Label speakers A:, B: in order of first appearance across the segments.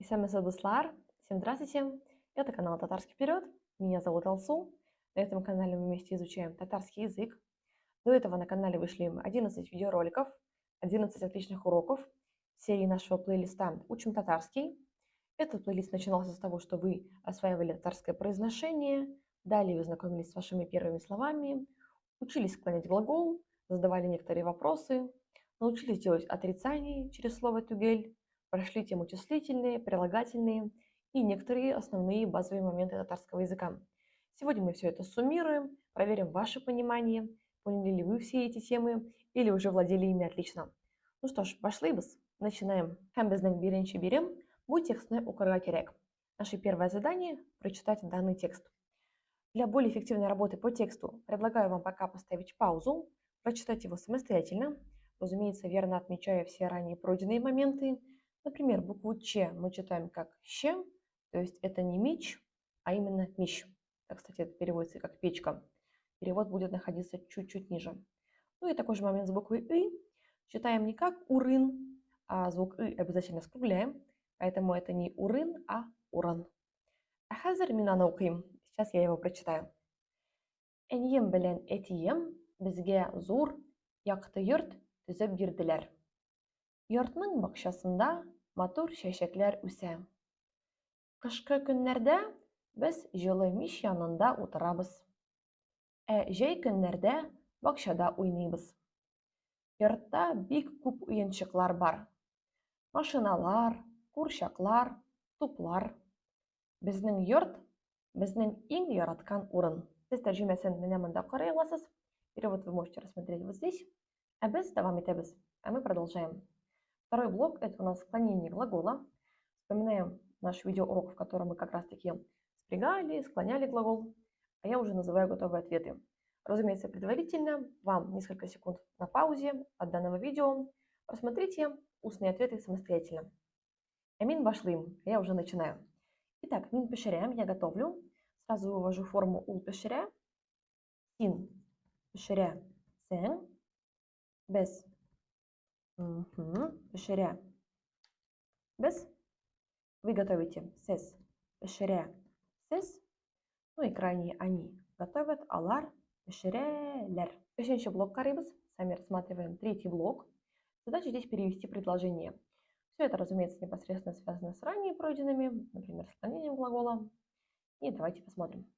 A: Всем достлар, всем здравствуйте. Это канал Татарский вперед. Меня зовут Алсу. На этом канале мы вместе изучаем татарский язык. До этого на канале вышли 11 видеороликов, 11 отличных уроков в серии нашего плейлиста «Учим татарский». Этот плейлист начинался с того, что вы осваивали татарское произношение, далее вы знакомились с вашими первыми словами, учились склонять глагол, задавали некоторые вопросы, научились делать отрицание через слово «тюгель», прошли тему числительные, прилагательные и некоторые основные базовые моменты татарского языка. Сегодня мы все это суммируем, проверим ваше понимание, поняли ли вы все эти темы или уже владели ими отлично. Ну что ж, пошли бы, начинаем. Һәм безнең беренче бирем бу текстны укырга кирәк. Наше первое задание – прочитать данный текст. Для более эффективной работы по тексту предлагаю вам пока поставить паузу, прочитать его самостоятельно, разумеется, верно отмечая все ранее пройденные моменты. Например, букву Ч мы читаем как «щ», то есть это не меч, а именно мещ. Так, кстати, это переводится как печка. Перевод будет находиться чуть-чуть ниже. Ну и такой же момент с буквой «ы». Читаем не как «урын», а звук «ы» обязательно скругляем, поэтому это не «урын», а «уран». Хазар минана уким. Сейчас я его прочитаю. Эньем белен этием безге зур якты йорт төзеп бирделәр. Йортның бакчасында матур чәчәкләр үсә. Кышкы көннәрдә без җылы мич янында утырабыз. Җәй көннәрдә бакчада уйныйбыз. Йортта бик күп уенчыклар бар. Машиналар, курчаклар, туплар. Безнең йорт безнең иң яраткан урын. Сез тәрҗемәсен менә монда карый аласыз. Перевод вы можете рассмотреть вот здесь. А без давам итәбез. А мы продолжаем. Второй блок – это у нас склонение глагола. Вспоминаем наш видеоурок, в котором мы как раз-таки спрягали, склоняли глагол. А я уже называю готовые ответы. Разумеется, предварительно вам несколько секунд на паузе от данного видео. Просмотрите устные ответы самостоятельно. Амин башлым. Я уже начинаю. Итак, мин пешеря, я готовлю. Сразу вывожу форму ул пешеря. Син пешеря сен. Без. Пешеря. Без. Вы готовите сес пешеря сес. Ну и крайние они готовят алар пешерелер. Следующий блок карибас. Сами рассматриваем третий блок. Задача здесь перевести предложение. Все это, разумеется, непосредственно связано с ранее пройденными, например, склонением глагола. И давайте посмотрим.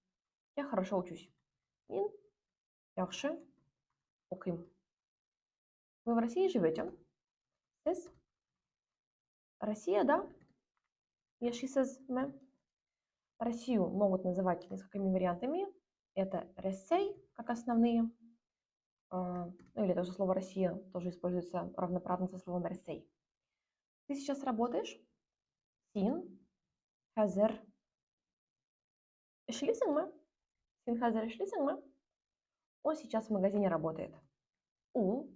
A: Я хорошо учусь. Мин яхши уким. Вы в России живете? Сез. Россия, да? Яшисез ме. Россию могут называть несколькими вариантами. Это Россей, как основные. Ну или даже слово Россия тоже используется равноправно со словом Россей. Ты сейчас работаешь? Син, хазер, эшлисенме. Син, хазер, эшлисенме. Он сейчас в магазине работает. Ул,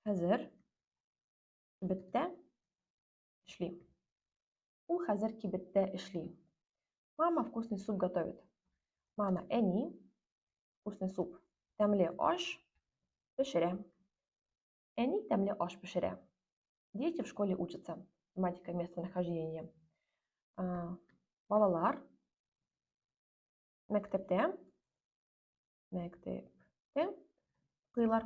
A: хазер, бетте, эшли. Ул хазер кибетте эшли. Мама вкусный суп готовит. Мама эни, вкусный суп. Тәмле аш пешеря. Эни тәмле аш пешеря. Дети в школе учатся. Тематика местонахождения. Балалар. Мектепте. Мектепте. Кылар.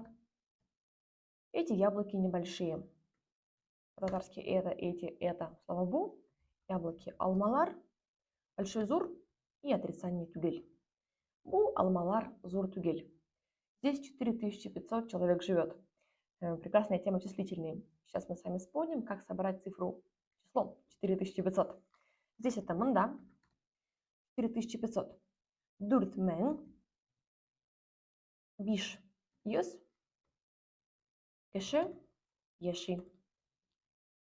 A: Эти яблоки небольшие. По-татарски это, эти, это. Слава бу. Яблоки алмалар. Большой зур и отрицание тюгель. Бу алмалар зур тюгель. Здесь 4500 человек живет. Прекрасная тема числительные. Сейчас мы с вами вспомним, как собрать цифру, число 4500. Здесь это манда. 4500. Дуртмен. Биш. Йос. Кеше. Еши.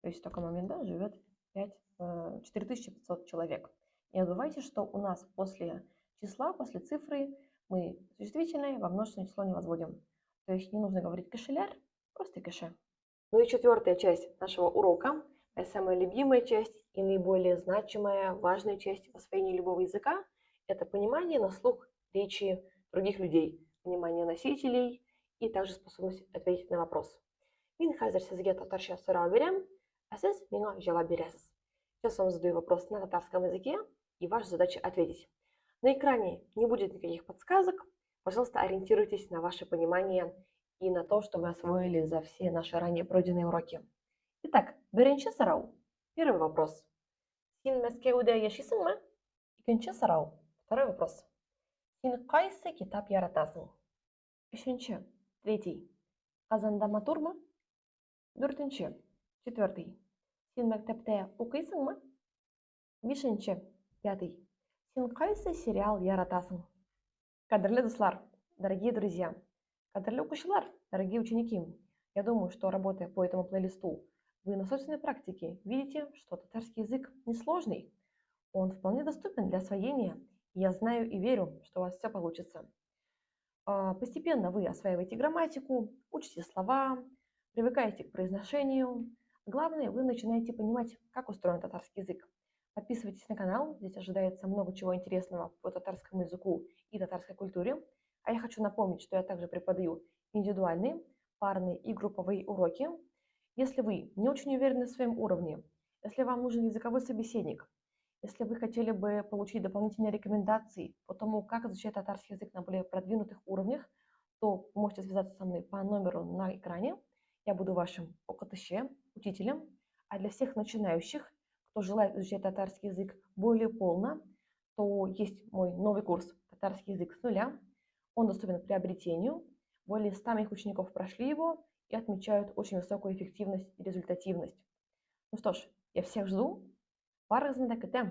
A: То есть в таком момент, да, живет 4500 человек. Не забывайте, что у нас после числа, после цифры мы существительное во множественное число не возводим. То есть не нужно говорить кешеляр, просто кеше. Ну и четвертая часть нашего урока, самая любимая часть и наиболее значимая, важная часть в освоении любого языка, это понимание на слух речи других людей, понимание носителей и также способность ответить на вопрос. Мин хәзер сезгә татарча сорау бирәм, ә сез миңа җавап бирәсез. Сейчас вам задаю вопрос на татарском языке, и ваша задача ответить. На экране не будет никаких подсказок. Пожалуйста, ориентируйтесь на ваше понимание и на то, что вы освоили за все наши ранее пройденные уроки. Итак, беренче сарау. Первый вопрос. Син Мәскәүдә яшисеңме? Икенче сорау. Второй вопрос. Син кайсы китап яратасың? Өченче. Третий. Казанда матурмы? Дүртенче. Четвертый. Син мәктәптә укыйсыңмы? Бишенче. Пятый. Син кайсы сериал яратасың? Кадерлі дуслар, дорогие друзья, кадерлі укучылар, дорогие ученики, я думаю, что работая по этому плейлисту, вы на собственной практике видите, что татарский язык несложный. Он вполне доступен для освоения, и я знаю и верю, что у вас все получится. Постепенно вы осваиваете грамматику, учите слова, привыкаете к произношению. Главное, вы начинаете понимать, как устроен татарский язык. Подписывайтесь на канал, здесь ожидается много чего интересного по татарскому языку и татарской культуре. А я хочу напомнить, что я также преподаю индивидуальные, парные и групповые уроки. Если вы не очень уверены в своем уровне, если вам нужен языковой собеседник, если вы хотели бы получить дополнительные рекомендации по тому, как изучать татарский язык на более продвинутых уровнях, то можете связаться со мной по номеру на экране. Я буду вашим окатыше, учителем. А для всех начинающих, кто желает изучать татарский язык более полно, то есть мой новый курс «Татарский язык с нуля». Он доступен к приобретению. Более 100 моих учеников прошли его и отмечают очень высокую эффективность и результативность. Ну что ж, я всех жду. Барыңызды күтем.